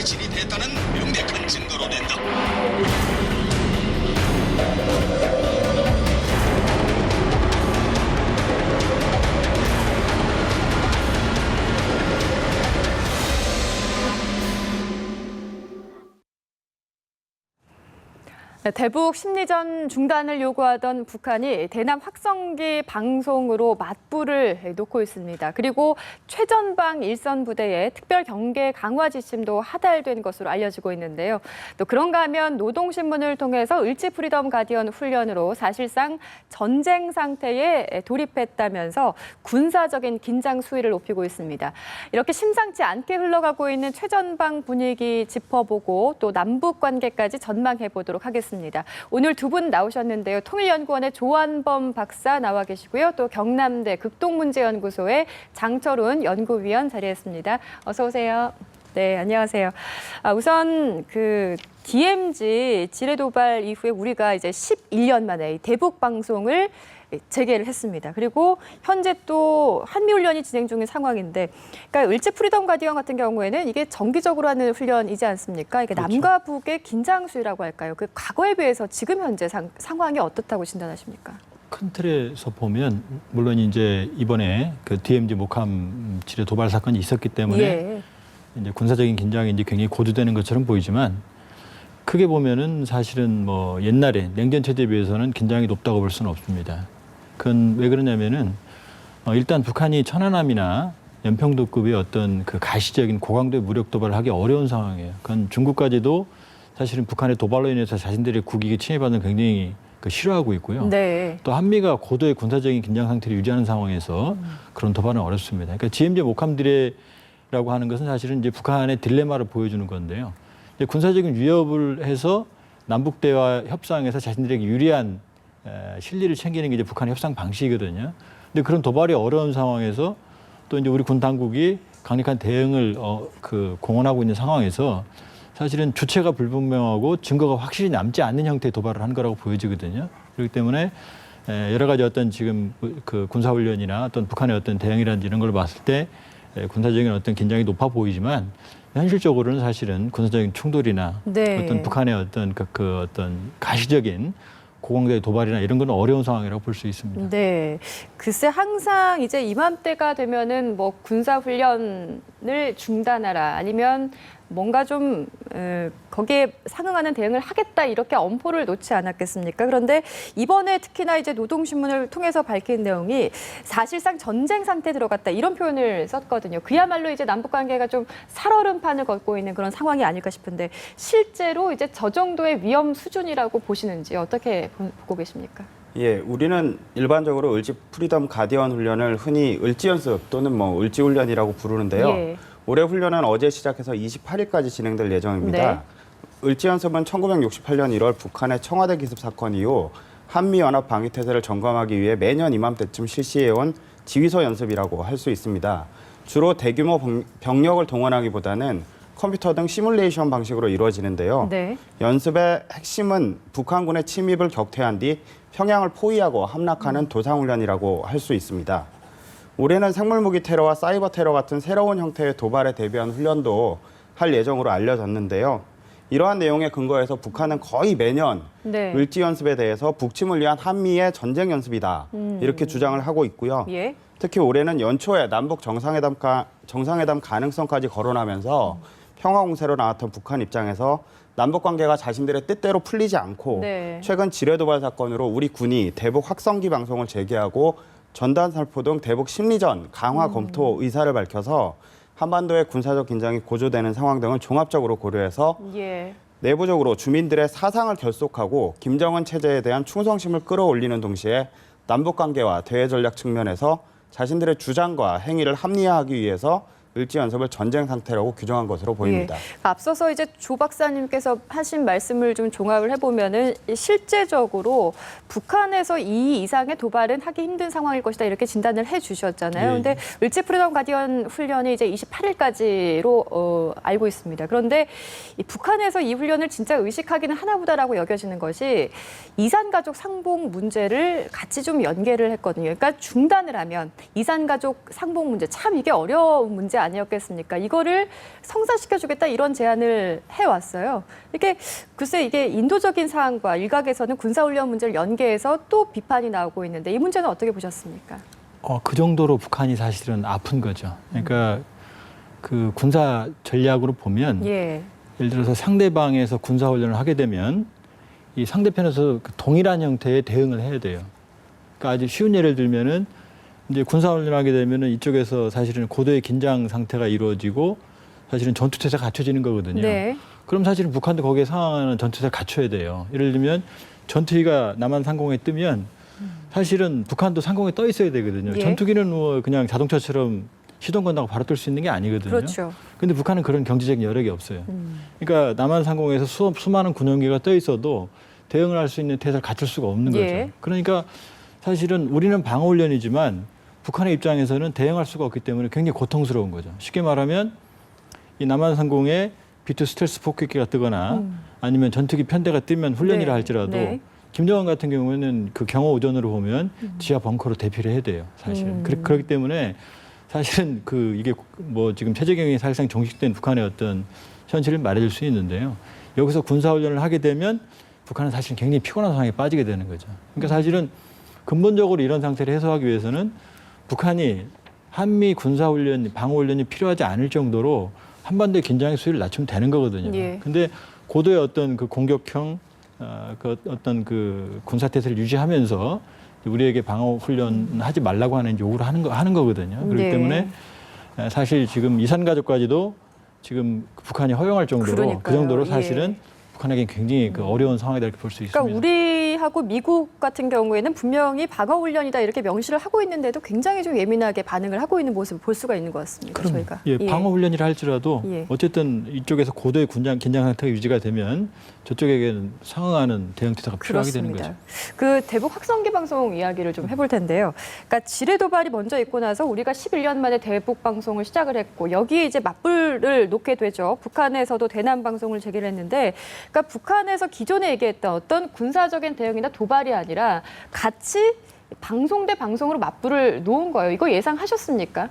작전에 진입했다는 명백한 증거로 된다. 대북 심리전 중단을 요구하던 북한이 대남 확성기 방송으로 맞불을 놓고 있습니다. 그리고 최전방 일선 부대의 특별 경계 강화 지침도 하달된 것으로 알려지고 있는데요. 또 그런가 하면 노동신문을 통해서 을지 프리덤 가디언 훈련으로 사실상 전쟁 상태에 돌입했다면서 군사적인 긴장 수위를 높이고 있습니다. 이렇게 심상치 않게 흘러가고 있는 최전방 분위기 짚어보고 또 남북 관계까지 전망해 보도록 하겠습니다. 오늘 두 분 나오셨는데요. 통일연구원의 조한범 박사 나와 계시고요. 또 경남대 극동문제연구소의 장철훈 연구위원 자리했습니다. 어서 오세요. 네, 안녕하세요. 우선 그 DMZ 지뢰 도발 이후에 우리가 이제 11년 만에 대북 방송을 재개를 했습니다. 그리고 현재 또 한미훈련이 진행 중인 상황인데, 그러니까 을지 프리덤 가디언 같은 경우에는 이게 정기적으로 하는 훈련이지 않습니까? 이게 그렇죠. 남과 북의 긴장 수위라고 할까요? 그 과거에 비해서 지금 현재 상황이 어떻다고 진단하십니까? 큰 틀에서 보면 물론 이제 이번에 그 DMZ 목함 지뢰 도발 사건이 있었기 때문에 예. 이제 군사적인 긴장이 이제 굉장히 고조되는 것처럼 보이지만 크게 보면은 사실은 뭐 옛날에 냉전 체제에 비해서는 긴장이 높다고 볼 수는 없습니다. 그건 왜 그러냐면은 일단 북한이 천안함이나 연평도급의 어떤 그 가시적인 고강도의 무력 도발을 하기 어려운 상황이에요. 그건 중국까지도 사실은 북한의 도발로 인해서 자신들의 국익에 침해받는 굉장히 싫어하고 있고요. 네. 또 한미가 고도의 군사적인 긴장 상태를 유지하는 상황에서 그런 도발은 어렵습니다. 그러니까 GMZ 목함들이라고 하는 것은 사실은 이제 북한의 딜레마를 보여주는 건데요. 이제 군사적인 위협을 해서 남북 대화 협상에서 자신들에게 유리한 실리를 챙기는 게 이제 북한의 협상 방식이거든요. 근데 그런 도발이 어려운 상황에서 또 이제 우리 군 당국이 강력한 대응을 공언하고 있는 상황에서 사실은 주체가 불분명하고 증거가 확실히 남지 않는 형태의 도발을 한 거라고 보여지거든요. 그렇기 때문에 여러 가지 어떤 지금 그 군사훈련이나 어떤 북한의 어떤 대응이라든지 이런 걸 봤을 때 군사적인 어떤 긴장이 높아 보이지만 현실적으로는 사실은 군사적인 충돌이나 네. 어떤 북한의 어떤 어떤 가시적인 고강도의 도발이나 이런 건 어려운 상황이라고 볼 수 있습니다. 네. 글쎄 항상 이제 이맘때가 되면은 뭐 군사 훈련을 중단하라 아니면 뭔가 좀 거기에 상응하는 대응을 하겠다 이렇게 엄포를 놓지 않았겠습니까? 그런데 이번에 특히나 이제 노동신문을 통해서 밝힌 내용이 사실상 전쟁 상태에 들어갔다 이런 표현을 썼거든요. 그야말로 이제 남북 관계가 좀 살얼음판을 걷고 있는 그런 상황이 아닐까 싶은데 실제로 이제 저 정도의 위험 수준이라고 보시는지 어떻게 보고 계십니까? 예, 우리는 일반적으로 을지 프리덤 가디언 훈련을 흔히 을지 연습 또는 뭐 을지 훈련이라고 부르는데요. 예. 올해 훈련은 어제 시작해서 28일까지 진행될 예정입니다. 네. 을지 연습은 1968년 1월 북한의 청와대 기습 사건 이후 한미연합 방위태세를 점검하기 위해 매년 이맘때쯤 실시해온 지휘소 연습이라고 할 수 있습니다. 주로 대규모 병력을 동원하기보다는 컴퓨터 등 시뮬레이션 방식으로 이루어지는데요. 네. 연습의 핵심은 북한군의 침입을 격퇴한 뒤 평양을 포위하고 함락하는 도상훈련이라고 할 수 있습니다. 올해는 생물무기 테러와 사이버 테러 같은 새로운 형태의 도발에 대비한 훈련도 할 예정으로 알려졌는데요. 이러한 내용에 근거해서 북한은 거의 매년 네. 을지 연습에 대해서 북침을 위한 한미의 전쟁 연습이다 이렇게 주장을 하고 있고요. 예. 특히 올해는 연초에 남북 정상회담 가능성까지 거론하면서 평화 공세로 나왔던 북한 입장에서 남북 관계가 자신들의 뜻대로 풀리지 않고 네. 최근 지뢰 도발 사건으로 우리 군이 대북 확성기 방송을 재개하고 전단 살포 등 대북 심리전 강화 검토 의사를 밝혀서 한반도의 군사적 긴장이 고조되는 상황 등을 종합적으로 고려해서 예. 내부적으로 주민들의 사상을 결속하고 김정은 체제에 대한 충성심을 끌어올리는 동시에 남북 관계와 대외 전략 측면에서 자신들의 주장과 행위를 합리화하기 위해서 을지 연습을 전쟁 상태라고 규정한 것으로 보입니다. 예. 앞서서 이제 조 박사님께서 하신 말씀을 좀 종합을 해보면은 실제적으로 북한에서 이 이상의 도발은 하기 힘든 상황일 것이다 이렇게 진단을 해주셨잖아요. 예. 그런데 을지 프리덤 가디언 훈련이 이제 28일까지로 알고 있습니다. 그런데 이 북한에서 이 훈련을 진짜 의식하기는 하나보다라고 여겨지는 것이 이산 가족 상봉 문제를 같이 좀 연계를 했거든요. 그러니까 중단을 하면 이산 가족 상봉 문제 참 이게 어려운 문제 아니었겠습니까? 이거를 성사시켜주겠다 이런 제안을 해왔어요. 이게 글쎄 이게 인도적인 사안과 일각에서는 군사훈련 문제를 연계해서 또 비판이 나오고 있는데 이 문제는 어떻게 보셨습니까? 그 정도로 북한이 사실은 아픈 거죠. 그러니까 그 군사 전략으로 보면 예. 예를 들어서 상대방에서 군사훈련을 하게 되면 이 상대편에서 그 동일한 형태의 대응을 해야 돼요. 그러니까 아주 쉬운 예를 들면은 이제 군사훈련을 하게 되면은 이쪽에서 사실은 고도의 긴장 상태가 이루어지고 사실은 전투태세가 갖춰지는 거거든요. 네. 그럼 사실은 북한도 거기에 상응하는 전투태세를 갖춰야 돼요. 예를 들면 전투기가 남한 상공에 뜨면 사실은 북한도 상공에 떠 있어야 되거든요. 예. 전투기는 뭐 그냥 자동차처럼 시동 건다고 바로 뜰 수 있는 게 아니거든요. 그렇죠. 근데 북한은 그런 경제적 여력이 없어요. 그러니까 남한 상공에서 수많은 군용기가 떠 있어도 대응을 할 수 있는 태세를 갖출 수가 없는 거죠. 예. 그러니까 사실은 우리는 방어훈련이지만 북한의 입장에서는 대응할 수가 없기 때문에 굉장히 고통스러운 거죠. 쉽게 말하면 이 남한 상공에 B2 스텔스 폭격기가 뜨거나 아니면 전투기 편대가 뜨면 훈련이라 네. 할지라도 네. 김정은 같은 경우에는 그 경호 우전으로 보면 지하 벙커로 대피를 해야 돼요. 사실은. 그렇기 때문에 사실은 그 이게 뭐 지금 최재경이 사실상 종식된 북한의 어떤 현실을 말해줄 수 있는데요. 여기서 군사훈련을 하게 되면 북한은 사실 굉장히 피곤한 상황에 빠지게 되는 거죠. 그러니까 사실은 근본적으로 이런 상태를 해소하기 위해서는 북한이 한미 군사훈련, 방어훈련이 필요하지 않을 정도로 한반도의 긴장의 수위를 낮추면 되는 거거든요. 예. 근데 고도의 어떤 그 공격형 그 어떤 그 군사태세를 유지하면서 우리에게 방어훈련 하지 말라고 하는 요구를 하는 거거든요. 그렇기 네. 때문에 사실 지금 이산가족까지도 지금 북한이 허용할 정도로 그러니까요. 그 정도로 예. 사실은 북한에게 굉장히 그 어려운 상황이다 이렇게 볼 수 있습니다. 그러니까 우리하고 미국 같은 경우에는 분명히 방어훈련이다 이렇게 명시를 하고 있는데도 굉장히 좀 예민하게 반응을 하고 있는 모습을 볼 수가 있는 것 같습니다. 그럼 저희가. 예, 방어훈련이라 할지라도 예. 어쨌든 이쪽에서 고도의 긴장 상태가 유지가 되면 저쪽에게는 상응하는 대응 태세가 필요하게 되는 거죠. 그 대북 확성기 방송 이야기를 좀 해볼 텐데요. 그러니까 지뢰 도발이 먼저 있고 나서 우리가 11년 만에 대북 방송을 시작을 했고 여기에 이제 맞불을 놓게 되죠. 북한에서도 대남 방송을 재개를 했는데 그러니까 북한에서 기존에 얘기했던 어떤 군사적인 대응이나 도발이 아니라 같이 방송 대 방송으로 맞불을 놓은 거예요. 이거 예상하셨습니까?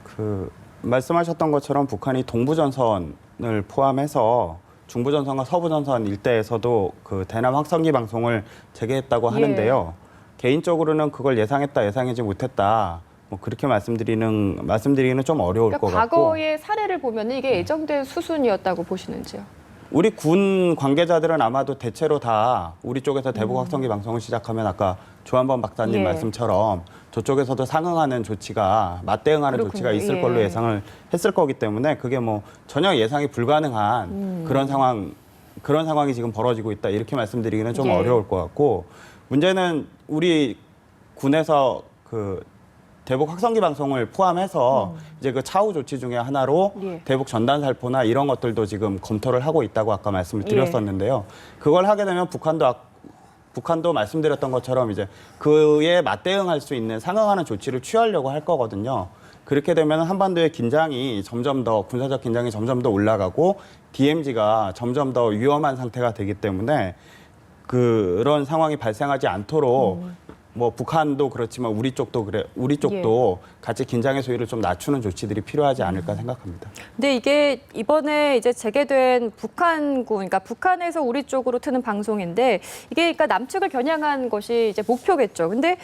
그 말씀하셨던 것처럼 북한이 동부전선을 포함해서 중부전선과 서부전선 일대에서도 그 대남 확성기 방송을 재개했다고 하는데요. 개인적으로는 그걸 예상했다, 예상하지 못했다. 뭐 그렇게 말씀드리기는 좀 어려울 그러니까 것 같고. 과거의 사례를 보면 이게 예정된 수순이었다고 보시는지요? 우리 군 관계자들은 아마도 대체로 다 우리 쪽에서 대북 확성기 방송을 시작하면 아까 조한범 박사님 예. 말씀처럼 저쪽에서도 상응하는 조치가 맞대응하는 그렇군요. 조치가 있을 예. 걸로 예상을 했을 거기 때문에 그게 뭐 전혀 예상이 불가능한 그런 상황이 지금 벌어지고 있다 이렇게 말씀드리기는 좀 예. 어려울 것 같고 문제는 우리 군에서 그 대북 확성기 방송을 포함해서 이제 그 차후 조치 중에 하나로 예. 대북 전단 살포나 이런 것들도 지금 검토를 하고 있다고 아까 말씀을 드렸었는데요. 그걸 하게 되면 북한도 말씀드렸던 것처럼 이제 그에 맞대응할 수 있는 상응하는 조치를 취하려고 할 거거든요. 그렇게 되면 한반도의 긴장이 점점 더 군사적 긴장이 점점 더 올라가고 DMZ가 점점 더 위험한 상태가 되기 때문에 그런 상황이 발생하지 않도록 뭐 북한도 그렇지만 우리 쪽도 같이 긴장의 소위를 좀 낮추는 조치들이 필요하지 않을까 생각합니다. 근데 이게 이번에 이제 재개된 북한군, 그러니까 북한에서 우리 쪽으로 트는 방송인데 이게 그러니까 남측을 겨냥한 것이 이제 목표겠죠. 근데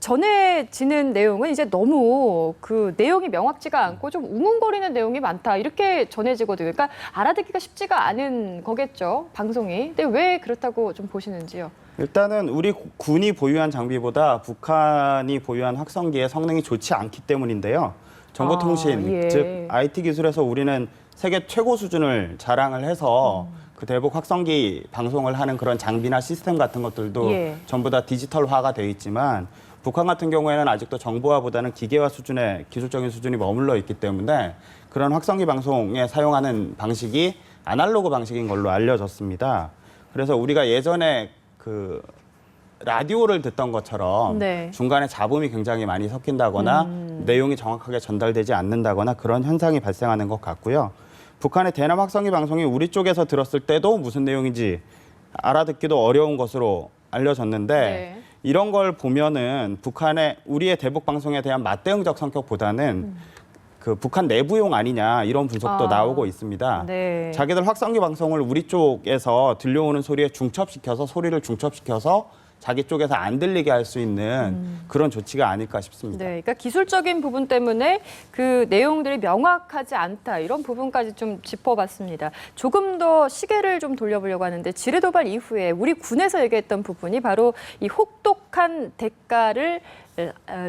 전해지는 내용은 이제 너무 그 내용이 명확지가 않고 좀 웅웅거리는 내용이 많다 이렇게 전해지거든요. 그러니까 알아듣기가 쉽지가 않은 거겠죠, 방송이. 근데 왜 그렇다고 좀 보시는지요? 일단은 우리 군이 보유한 장비보다 북한이 보유한 확성기의 성능이 좋지 않기 때문인데요. 정보통신, 예. 즉 IT 기술에서 우리는 세계 최고 수준을 자랑을 해서 그 대북 확성기 방송을 하는 그런 장비나 시스템 같은 것들도 예. 전부 다 디지털화가 돼 있지만 북한 같은 경우에는 아직도 정보화보다는 기계화 수준의 기술적인 수준이 머물러 있기 때문에 그런 확성기 방송에 사용하는 방식이 아날로그 방식인 걸로 알려졌습니다. 그래서 우리가 예전에 그 라디오를 듣던 것처럼 네. 중간에 잡음이 굉장히 많이 섞인다거나 내용이 정확하게 전달되지 않는다거나 그런 현상이 발생하는 것 같고요. 북한의 대남 확성기 방송이 우리 쪽에서 들었을 때도 무슨 내용인지 알아듣기도 어려운 것으로 알려졌는데 네. 이런 걸 보면은 북한의 우리의 대북 방송에 대한 맞대응적 성격보다는 그 북한 내부용 아니냐 이런 분석도 나오고 있습니다. 네. 자기들 확성기 방송을 우리 쪽에서 들려오는 소리에 소리를 중첩시켜서 자기 쪽에서 안 들리게 할 수 있는 그런 조치가 아닐까 싶습니다. 네, 그러니까 기술적인 부분 때문에 그 내용들이 명확하지 않다 이런 부분까지 좀 짚어봤습니다. 조금 더 시계를 좀 돌려보려고 하는데 지뢰 도발 이후에 우리 군에서 얘기했던 부분이 바로 이 혹독한 대가를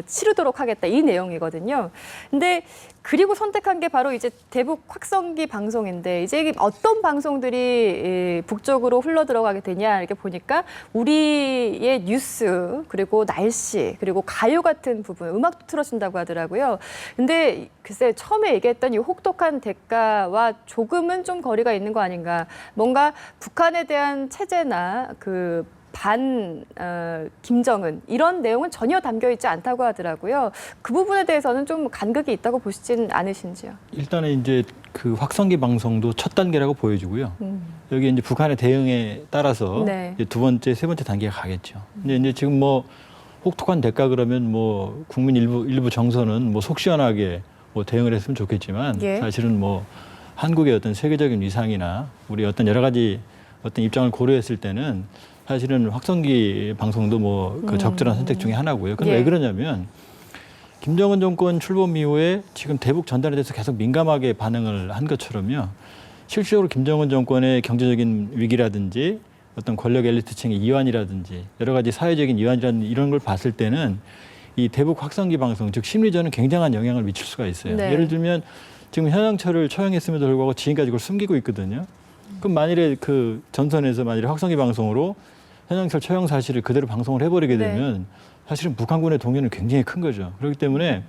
치르도록 하겠다 이 내용이거든요. 근데 그리고 선택한 게 바로 이제 대북 확성기 방송인데 이제 이게 어떤 방송들이 북쪽으로 흘러 들어가게 되냐 이렇게 보니까 우리의 뉴스 그리고 날씨 그리고 가요 같은 부분 음악도 틀어준다고 하더라고요. 근데 글쎄 처음에 얘기했던 이 혹독한 대가와 조금은 좀 거리가 있는 거 아닌가. 뭔가 북한에 대한 체제나 그 김정은 이런 내용은 전혀 담겨 있지 않다고 하더라고요. 그 부분에 대해서는 좀 간극이 있다고 보시진 않으신지요? 일단은 이제 그 확성기 방송도 첫 단계라고 보여지고요. 여기 이제 북한의 대응에 따라서 네. 이제 두 번째, 세 번째 단계가 가겠죠. 근데 이제 지금 뭐 혹독한 대가 그러면 뭐 국민 일부 정서는 뭐 속 시원하게 뭐 대응을 했으면 좋겠지만 예. 사실은 뭐 한국의 어떤 세계적인 위상이나 우리 어떤 여러 가지 어떤 입장을 고려했을 때는 사실은 확성기 방송도 뭐 그 적절한 선택 중에 하나고요. 그럼 예. 왜 그러냐면 김정은 정권 출범 이후에 지금 대북 전단에 대해서 계속 민감하게 반응을 한 것처럼요. 실질적으로 김정은 정권의 경제적인 위기라든지 어떤 권력 엘리트층의 이완이라든지 여러 가지 사회적인 이완이라든지 이런 걸 봤을 때는 이 대북 확성기 방송, 즉 심리전은 굉장한 영향을 미칠 수가 있어요. 네. 예를 들면 지금 현영철을 처형했음에도 불구하고 지금까지 그걸 숨기고 있거든요. 그럼 만일에 그 전선에서 만일에 확성기 방송으로 현영철 처형 사실을 그대로 방송을 해버리게 네. 되면 사실은 북한군의 동요는 굉장히 큰 거죠. 그렇기 때문에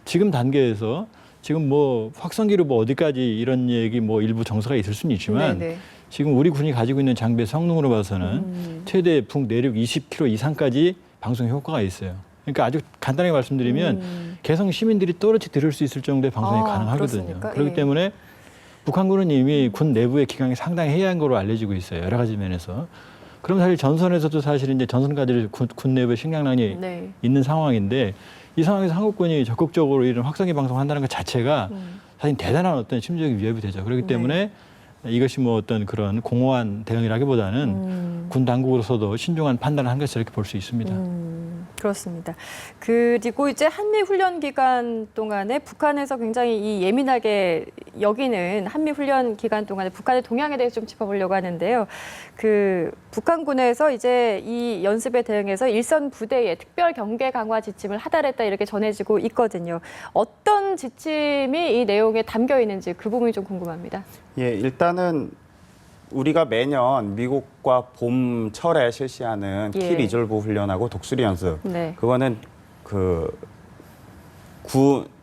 지금 단계에서 지금 뭐 확성기로 뭐 어디까지 이런 얘기 뭐 일부 정서가 있을 수는 있지만 네네. 지금 우리 군이 가지고 있는 장비의 성능으로 봐서는 최대 북 내륙 20km 이상까지 방송 효과가 있어요. 그러니까 아주 간단하게 말씀드리면 개성 시민들이 또렷이 들을 수 있을 정도의 방송이 가능하거든요. 그렇습니까? 그렇기 예. 때문에 북한군은 이미 군 내부의 기강이 상당히 해이한 거로 알려지고 있어요. 여러 가지 면에서. 그럼 사실 전선에서도 사실 이제 전선가들이 군 내부에 식량난이 네. 있는 상황인데 이 상황에서 한국군이 적극적으로 이런 확성기 방송한다는 것 자체가 사실 대단한 어떤 심리적인 위협이 되죠. 그렇기 때문에 이것이 뭐 어떤 그런 공허한 대응이라기보다는 군 당국으로서도 신중한 판단을 한 것이 이렇게 볼 수 있습니다. 그렇습니다. 그리고 이제 한미 훈련 기간 동안에 북한에서 굉장히 이 예민하게 여기는 한미 훈련 기간 동안에 북한의 동향에 대해서 좀 짚어보려고 하는데요. 그 북한군에서 이제 이 연습에 대응해서 일선 부대에 특별 경계 강화 지침을 하달했다 이렇게 전해지고 있거든요. 어떤 지침이 이 내용에 담겨 있는지 그 부분이 좀 궁금합니다. 예, 일단은 우리가 매년 미국과 봄철에 실시하는 예. 키 리졸브 훈련하고 독수리 연습. 네. 그거는 그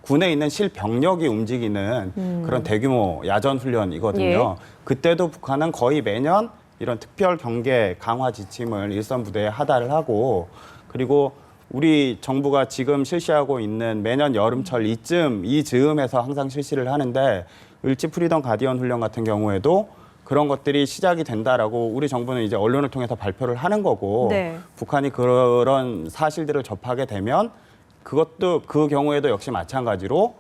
군에 있는 실병력이 움직이는 그런 대규모 야전 훈련이거든요. 예. 그때도 북한은 거의 매년 이런 특별 경계 강화 지침을 일선 부대에 하달을 하고 그리고 우리 정부가 지금 실시하고 있는 매년 여름철 이 즈음에서 항상 실시를 하는데 을지 프리덤 가디언 훈련 같은 경우에도 그런 것들이 시작이 된다라고 우리 정부는 이제 언론을 통해서 발표를 하는 거고 네. 북한이 그런 사실들을 접하게 되면 그것도 그 경우에도 역시 마찬가지로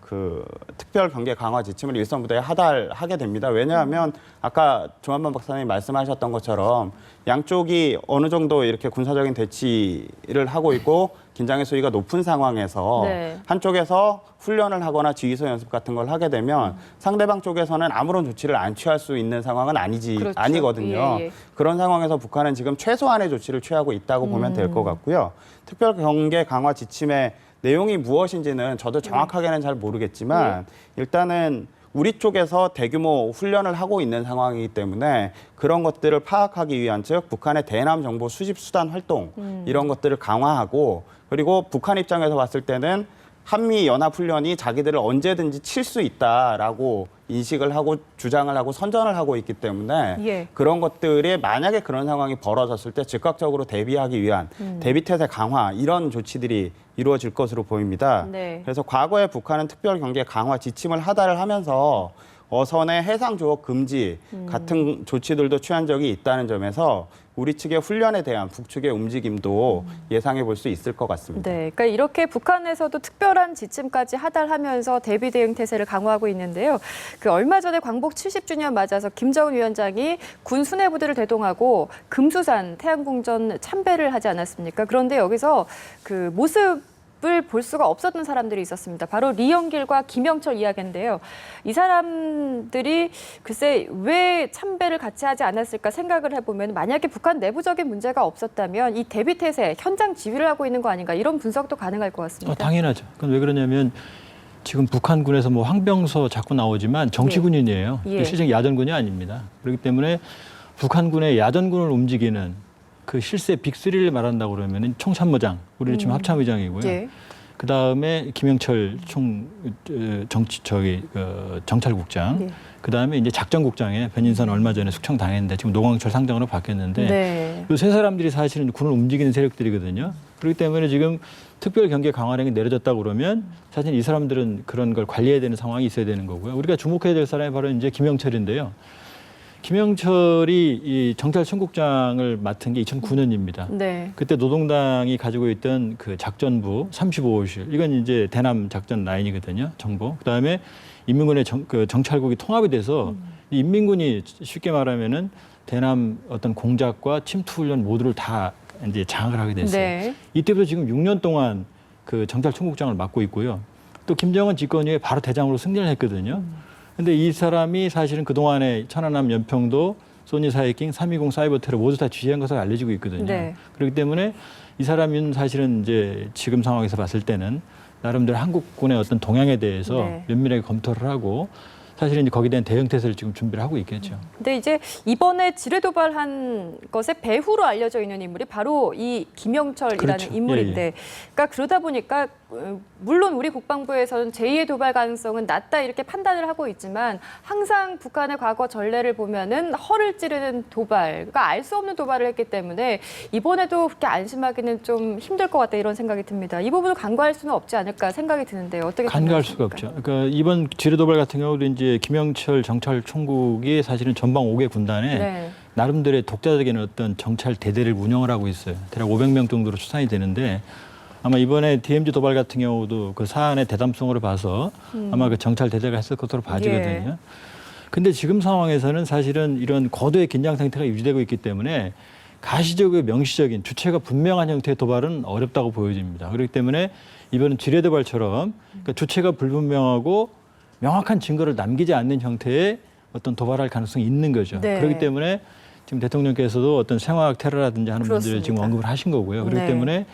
그 특별 경계 강화 지침을 일선 부대에 하달하게 됩니다. 왜냐하면 아까 조한만 박사님이 말씀하셨던 것처럼 양쪽이 어느 정도 이렇게 군사적인 대치를 하고 있고 긴장의 수위가 높은 상황에서 네. 한쪽에서 훈련을 하거나 지휘소 연습 같은 걸 하게 되면 상대방 쪽에서는 아무런 조치를 안 취할 수 있는 상황은 그렇죠. 아니거든요. 예, 예. 그런 상황에서 북한은 지금 최소한의 조치를 취하고 있다고 보면 될 것 같고요. 특별 경계 강화 지침의 내용이 무엇인지는 저도 정확하게는 잘 모르겠지만 일단은 우리 쪽에서 대규모 훈련을 하고 있는 상황이기 때문에 그런 것들을 파악하기 위한 즉 북한의 대남 정보 수집 수단 활동 이런 것들을 강화하고 그리고 북한 입장에서 봤을 때는 한미 연합 훈련이 자기들을 언제든지 칠 수 있다라고 인식을 하고 주장을 하고 선전을 하고 있기 때문에 예. 그런 것들이 만약에 그런 상황이 벌어졌을 때 즉각적으로 대비하기 위한 대비태세 강화 이런 조치들이 이루어질 것으로 보입니다. 네. 그래서 과거에 북한은 특별 경계 강화 지침을 하달을 하면서 어선의 해상 조업 금지 같은 조치들도 취한 적이 있다는 점에서 우리 측의 훈련에 대한 북측의 움직임도 예상해 볼 수 있을 것 같습니다. 네, 그러니까 이렇게 북한에서도 특별한 지침까지 하달하면서 대비 대응 태세를 강화하고 있는데요. 그 얼마 전에 광복 70주년 맞아서 김정은 위원장이 군 수뇌부대를 대동하고 금수산 태양궁전 참배를 하지 않았습니까? 그런데 여기서 그 모습을 볼 수가 없었던 사람들이 있었습니다. 바로 리영길과 김영철 이야기인데요. 이 사람들이 글쎄 왜 참배를 같이 하지 않았을까 생각을 해보면 만약에 북한 내부적인 문제가 없었다면 이 대비 태세, 현장 지휘를 하고 있는 거 아닌가 이런 분석도 가능할 것 같습니다. 당연하죠. 그건 왜 그러냐면 지금 북한군에서 뭐 황병서 자꾸 나오지만 정치군인이에요. 예. 실제 야전군이 아닙니다. 그렇기 때문에 북한군의 야전군을 움직이는 그 실세 빅3를 말한다고 그러면 총참모장, 우리는 지금 합참의장이고요. 예. 그 다음에 김영철 정찰국장, 예. 그 다음에 이제 작전국장에 변인선 얼마 전에 숙청당했는데 지금 노광철 상장으로 바뀌었는데 네. 이 세 사람들이 사실은 군을 움직이는 세력들이거든요. 그렇기 때문에 지금 특별 경계 강화령이 내려졌다고 그러면 사실 이 사람들은 그런 걸 관리해야 되는 상황이 있어야 되는 거고요. 우리가 주목해야 될 사람이 바로 이제 김영철인데요. 김영철이 이 정찰청국장을 맡은 게 2009년입니다. 네. 그때 노동당이 가지고 있던 그 작전부 35호실, 이건 이제 대남 작전 라인이거든요. 정보. 그다음에 인민군의 정찰국이 통합이 돼서 이 인민군이 쉽게 말하면은 대남 어떤 공작과 침투 훈련 모두를 다 이제 장악을 하게 됐어요. 네. 이때부터 지금 6년 동안 그 정찰총국장을 맡고 있고요. 또 김정은 집권 이후에 바로 대장으로 승진을 했거든요. 근데 이 사람이 사실은 그동안에 천안함 연평도, 소니 사이킹, 320 사이버 테러 모두 다 지휘한 것으로 알려지고 있거든요. 네. 그렇기 때문에 이 사람은 사실은 이제 지금 상황에서 봤을 때는 나름대로 한국군의 어떤 동향에 대해서 네. 면밀하게 검토를 하고 사실은 이제 거기에 대한 대응 태세를 지금 준비를 하고 있겠죠. 근데 이제 이번에 지뢰 도발한 것의 배후로 알려져 있는 인물이 바로 이 김영철이라는 그렇죠. 인물인데, 예. 그러니까 그러다 보니까 물론 우리 국방부에서는 제2의 도발 가능성은 낮다 이렇게 판단을 하고 있지만 항상 북한의 과거 전례를 보면은 허를 찌르는 도발, 그러니까 알 수 없는 도발을 했기 때문에 이번에도 그렇게 안심하기는 좀 힘들 것 같다 이런 생각이 듭니다. 이 부분을 간과할 수는 없지 않을까 생각이 드는데 어떻게 간과할 생각하십니까? 수가 없죠. 그러니까 이번 지뢰 도발 같은 경우도 이제 김영철 정찰총국이 사실은 전방 5개 군단에 네. 나름대로의 독자적인 어떤 정찰 대대를 운영을 하고 있어요. 대략 500명 정도로 추산이 되는데 아마 이번에 DMZ 도발 같은 경우도 그 사안의 대담성으로 봐서 아마 그 정찰 대대가 했을 것으로 봐지거든요. 근데 지금 상황에서는 사실은 이런 고도의 긴장 상태가 유지되고 있기 때문에 가시적이고 명시적인 주체가 분명한 형태의 도발은 어렵다고 보여집니다. 그렇기 때문에 이번은 지뢰 도발처럼 그러니까 주체가 불분명하고 명확한 증거를 남기지 않는 형태의 어떤 도발할 가능성이 있는 거죠. 네. 그렇기 때문에 지금 대통령께서도 어떤 생화학 테러라든지 하는 분들을 지금 그렇습니다. 언급을 하신 거고요. 그렇기 네. 때문에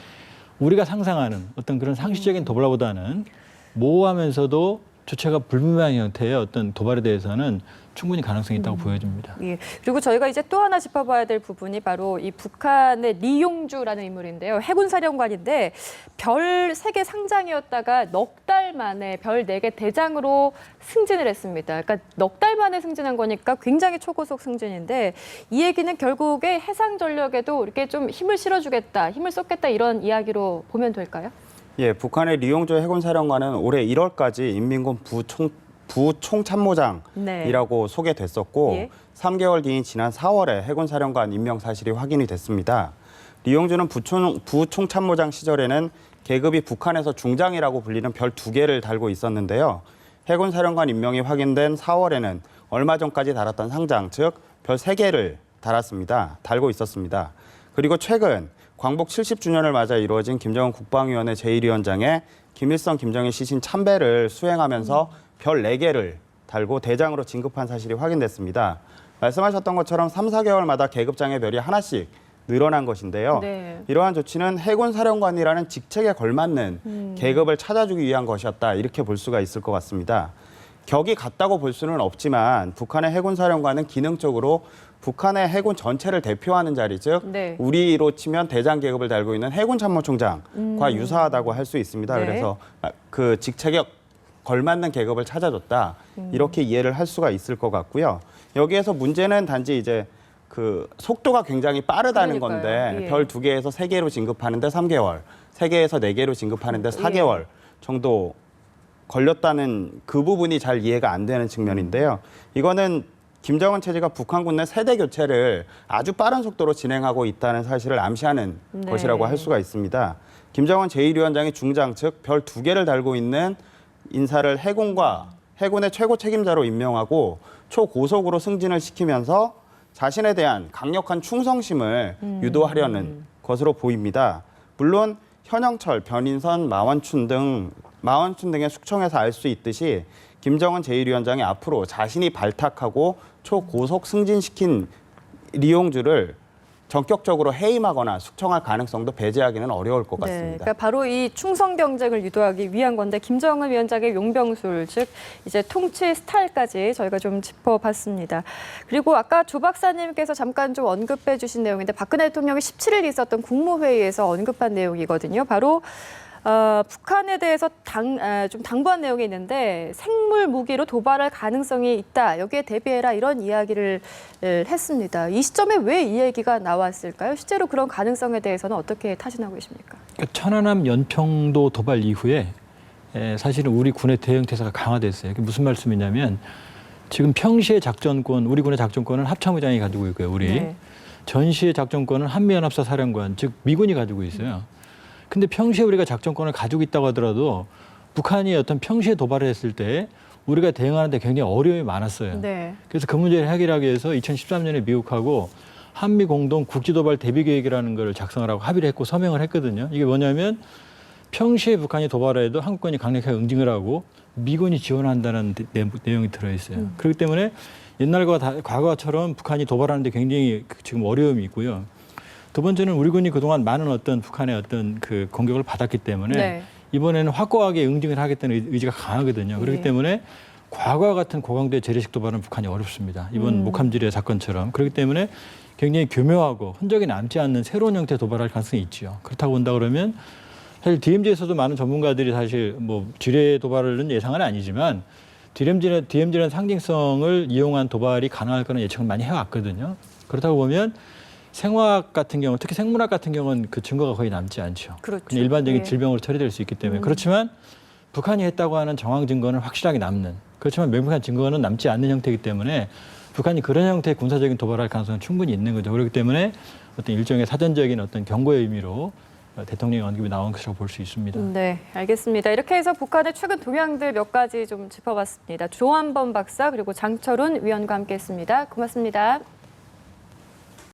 우리가 상상하는 어떤 그런 상식적인 도발보다는 모호하면서도 주체가 불분명한 형태의 어떤 도발에 대해서는 충분히 가능성이 있다고 보여집니다. 예. 그리고 저희가 이제 또 하나 짚어봐야 될 부분이 바로 이 북한의 리용주라는 인물인데요. 해군사령관인데 별 3개 상장이었다가 넉 달 만에 별 4개 대장으로 승진을 했습니다. 그러니까 넉 달 만에 승진한 거니까 굉장히 초고속 승진인데 이 얘기는 결국에 해상 전력에도 이렇게 좀 힘을 실어주겠다, 힘을 쏟겠다 이런 이야기로 보면 될까요? 예, 북한의 리용조 해군사령관은 올해 1월까지 인민군 부총참모장이라고 소개됐었고 예. 3개월 뒤인 지난 4월에 해군사령관 임명 사실이 확인이 됐습니다. 리용주는 부총참모장 시절에는 계급이 북한에서 중장이라고 불리는 별 2개를 달고 있었는데요. 해군사령관 임명이 확인된 4월에는 얼마 전까지 달았던 상장, 즉 별 3개를 달고 있었습니다. 그리고 최근 광복 70주년을 맞아 이루어진 김정은 국방위원회 제1위원장의 김일성, 김정일 시신 참배를 수행하면서 별 4개를 달고 대장으로 진급한 사실이 확인됐습니다. 말씀하셨던 것처럼 3, 4개월마다 계급장의 별이 하나씩 늘어난 것인데요. 네. 이러한 조치는 해군사령관이라는 직책에 걸맞는 계급을 찾아주기 위한 것이었다. 이렇게 볼 수가 있을 것 같습니다. 격이 같다고 볼 수는 없지만 북한의 해군사령관은 기능적으로 북한의 해군 전체를 대표하는 자리, 즉 네. 우리로 치면 대장 계급을 달고 있는 해군참모총장과 유사하다고 할 수 있습니다. 네. 그래서 그 직책에 걸맞는 계급을 찾아줬다. 이렇게 이해를 할 수가 있을 것 같고요. 여기에서 문제는 단지 이제 그 속도가 굉장히 빠르다는 그러니까요. 건데 예. 별 2개에서 3개로 진급하는데 3개월, 3개에서 4개로 진급하는데 4개월 정도 걸렸다는 그 부분이 잘 이해가 안 되는 측면인데요. 이거는 김정은 체제가 북한군 내 세대 교체를 아주 빠른 속도로 진행하고 있다는 사실을 암시하는 네. 것이라고 할 수가 있습니다. 김정은 제1위원장이 중장 즉 별 2개를 달고 있는 인사를 해군의 최고 책임자로 임명하고 초고속으로 승진을 시키면서 자신에 대한 강력한 충성심을 유도하려는 것으로 보입니다. 물론 현영철, 변인선, 마원춘 등의 숙청에서 알 수 있듯이 김정은 제1위원장이 앞으로 자신이 발탁하고 초고속 승진시킨 리용주를 전격적으로 해임하거나 숙청할 가능성도 배제하기는 어려울 것 네, 같습니다. 그러니까 바로 이 충성 경쟁을 유도하기 위한 건데 김정은 위원장의 용병술, 즉 이제 통치 스타일까지 저희가 좀 짚어봤습니다. 그리고 아까 조 박사님께서 잠깐 좀 언급해 주신 내용인데 박근혜 대통령이 17일 있었던 국무회의에서 언급한 내용이거든요. 바로 북한에 대해서 좀 당부한 내용이 있는데 생물 무기로 도발할 가능성이 있다. 여기에 대비해라 이런 이야기를 했습니다. 이 시점에 왜 이 얘기가 나왔을까요? 실제로 그런 가능성에 대해서는 어떻게 타진하고 계십니까? 그러니까 천안함 연평도 도발 이후에 사실은 우리 군의 대응 태세가 강화됐어요. 그게 무슨 말씀이냐면 지금 평시의 작전권, 우리 군의 작전권은 합참의장이 가지고 있고요. 우리 네. 전시의 작전권은 한미연합사 사령관, 즉 미군이 가지고 있어요. 근데 평시에 우리가 작전권을 가지고 있다고 하더라도 북한이 어떤 평시에 도발을 했을 때 우리가 대응하는데 굉장히 어려움이 많았어요. 네. 그래서 그 문제를 해결하기 위해서 2013년에 미국하고 한미 공동 국지도발 대비계획이라는 걸 작성을 하고 합의를 했고 서명을 했거든요. 이게 뭐냐면 평시에 북한이 도발해도 한국군이 강력하게 응징을 하고 미군이 지원한다는 내용이 들어있어요. 그렇기 때문에 옛날과 과거처럼 북한이 도발하는데 굉장히 지금 어려움이 있고요. 두 번째는 우리 군이 그동안 많은 어떤 북한의 어떤 그 공격을 받았기 때문에 네. 이번에는 확고하게 응징을 하겠다는 의지가 강하거든요. 그렇기 네. 때문에 과거와 같은 고강도의 재래식 도발은 북한이 어렵습니다. 이번 목함지뢰 사건처럼. 그렇기 때문에 굉장히 교묘하고 흔적이 남지 않는 새로운 형태의 도발할 가능성이 있죠. 그렇다고 본다 그러면 사실 DMZ에서도 많은 전문가들이 사실 뭐 지뢰 도발은 예상은 아니지만 DMZ라는 상징성을 이용한 도발이 가능할 거는 예측을 많이 해왔거든요. 그렇다고 보면 생화학 같은 경우, 특히 생물학 같은 경우는 그 증거가 거의 남지 않죠. 그렇죠. 그냥 일반적인 예. 질병으로 처리될 수 있기 때문에. 그렇지만 북한이 했다고 하는 정황 증거는 확실하게 남는. 그렇지만 명백한 증거는 남지 않는 형태이기 때문에 북한이 그런 형태의 군사적인 도발할 가능성은 충분히 있는 거죠. 그렇기 때문에 어떤 일종의 사전적인 어떤 경고의 의미로 대통령의 언급이 나온 것이라고 볼 수 있습니다. 네, 알겠습니다. 이렇게 해서 북한의 최근 동향들 몇 가지 좀 짚어봤습니다. 조한범 박사 그리고 장철훈 위원과 함께했습니다. 고맙습니다.